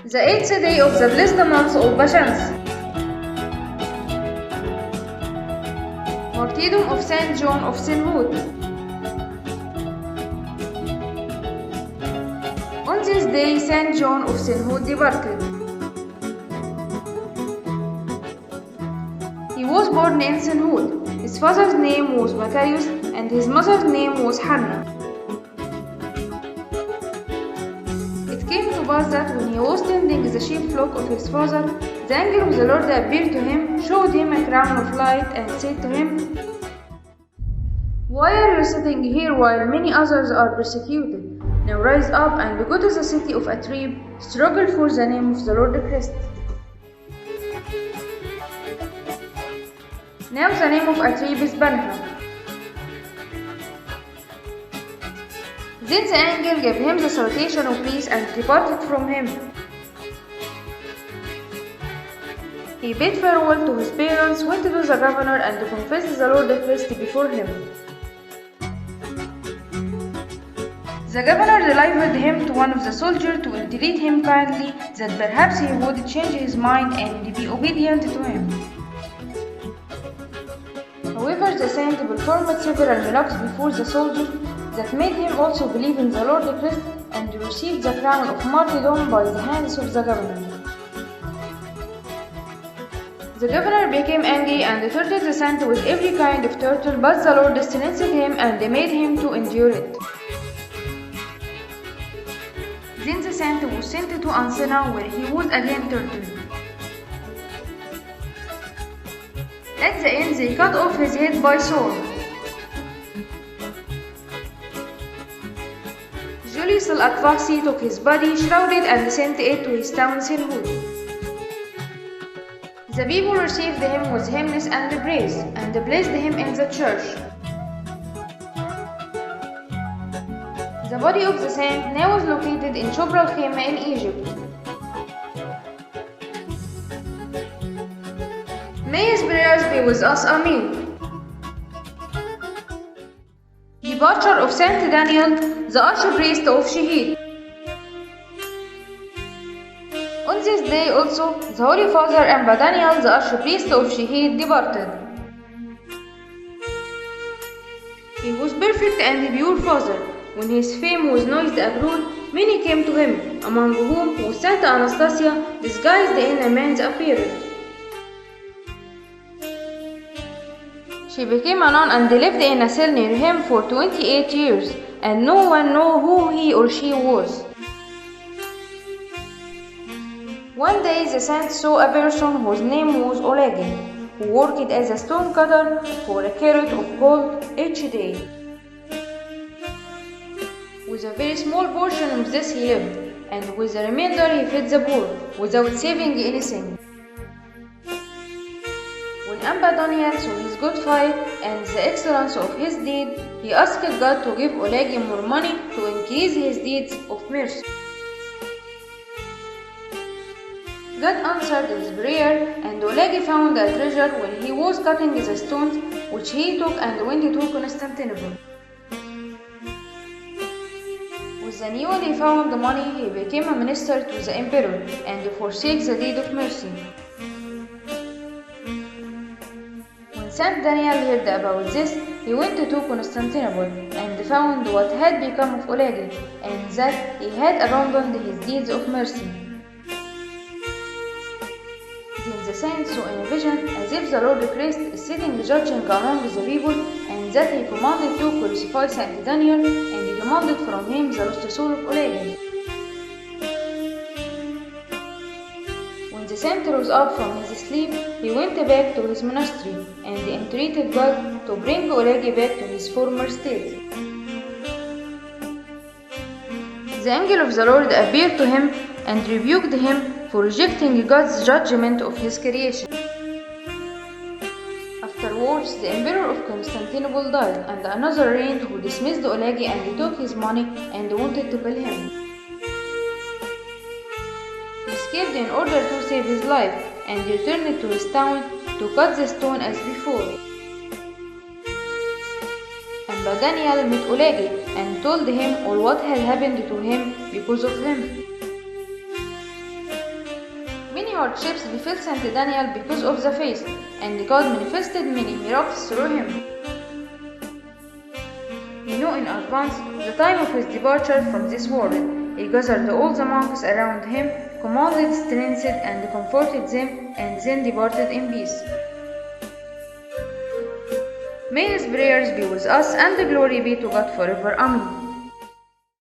The 8th day of the blessed month of 8bashans. Martyrdom of Saint John of Sinhood. On this day, Saint John of Sinhood departed. He was born in Sinhood. His father's name was Macarius and his mother's name was Hannah. It came to pass that when he was tending the sheep flock of his father, the angel of the Lord appeared to him, showed him a crown of light, and said to him, "Why are you sitting here while many others are persecuted? Now rise up and go to the city of Atrib, struggle for the name of the Lord Christ." Now the name of Atrib is Banha. Then the angel gave him the salutation of peace and departed from him. He bid farewell to his parents, went to the governor, and confessed the Lord Christ before him. The governor delivered him to one of the soldiers to entreat him kindly that perhaps he would change his mind and be obedient to him. However, the saint performed several miracles before the soldier that made him also believe in the Lord Christ and received the crown of martyrdom by the hands of the governor. The governor became angry and tortured the saint with every kind of torture, but the Lord strengthened him and made him to endure it. Then the saint was sent to Ancena, where he was again tortured. At the end, they cut off his head by sword. Julius al-Akfasi took his body, shrouded, and sent it to his town Sinhood. The people received him with hymns and praise, and placed him in the church. The body of the saint now is located in Shobra al-Khema in Egypt. May his prayers be with us, Amen. Departure of Saint Daniel, the archpriest of Shahid. On this day also, the Holy Father Amba Daniel, the archpriest of Shahid, departed. He was perfect and pure father. When his fame was noised abroad, many came to him, among whom was Saint Anastasia, disguised in a man's appearance. She became a nun and lived in a cell near him for 28 years, and no one knew who he or she was. One day the saint saw a person whose name was Olegi, who worked as a stone cutter for a carat of gold each day. With a very small portion of this he lived, and with the remainder he fed the poor, without saving anything. When Amba Daniel saw his good fight and the excellence of his deed, he asked God to give Olegi more money to increase his deeds of mercy. God answered his prayer, and Olegi found a treasure when he was cutting the stones, which he took and went to Constantinople. With the newly found money, he became a minister to the emperor and forsake the deed of mercy. When Saint Daniel heard about this, he went to Constantinople and found what had become of Olegi, and that he had abandoned his deeds of mercy. Then the saint saw in a vision as if the Lord Christ is sitting judging among the people, and that he commanded to crucify Saint Daniel, and he demanded from him the lost soul of Olegi. When the saint rose up from his sleep, he went back to his monastery and entreated God to bring Olegi back to his former state. The angel of the Lord appeared to him and rebuked him for rejecting God's judgment of his creation. Afterwards, the emperor of Constantinople died, and another reigned who dismissed Olegi and took his money and wanted to kill him. He escaped in order to save his life and returned to his town to cut the stone as before. Amba Daniel met Olegi and told him all what had happened to him because of him. hardships befell Saint Daniel because of the faith, and God manifested many miracles through him. He knew in advance the time of his departure from this world. He gathered all the monks around him, commanded, strengthened, and comforted them, and then departed in peace. May his prayers be with us, and glory be to God forever. Amen.